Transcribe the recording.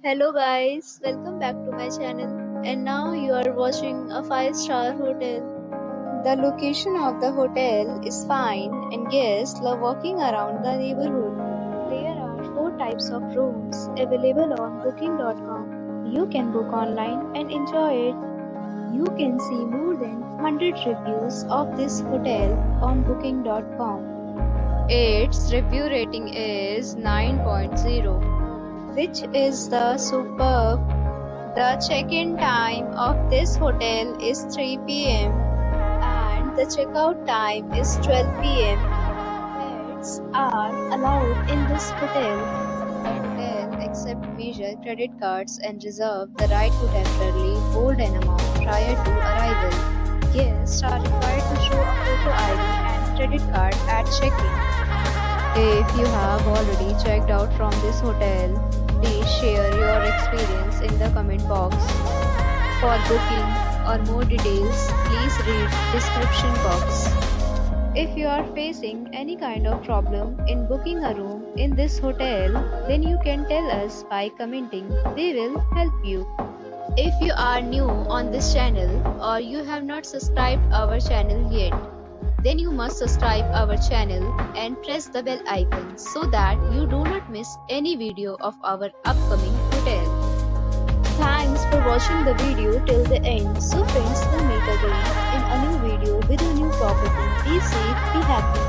Hello guys, welcome back to my channel. And now you are watching a 5-star hotel. The location of the hotel is fine and guests love walking around the neighborhood. There are 4 types of rooms available on booking.com. You can book online and enjoy it. You can see more than 100 reviews of this hotel on booking.com. Its review rating is 9.0, which is the superb. The check-in time of this hotel is 3 p.m. and the checkout time is 12 p.m. Pets are allowed in this hotel. The hotel accepts major credit cards and reserves the right to temporarily hold an amount prior to arrival. Guests are required to show a photo ID and credit card at check-in. If you have already checked out from this hotel, please share your experience in the comment box. For booking or more details, please read description box. If you are facing any kind of problem in booking a room in this hotel, then you can tell us by commenting. We will help you. If you are new on this channel or you have not subscribed our channel yet, then you must subscribe our channel and press the bell icon so that you do not miss any video of our upcoming hotel. Thanks for watching the video till the end. So friends, will meet again in a new video with a new property. Be safe, be happy.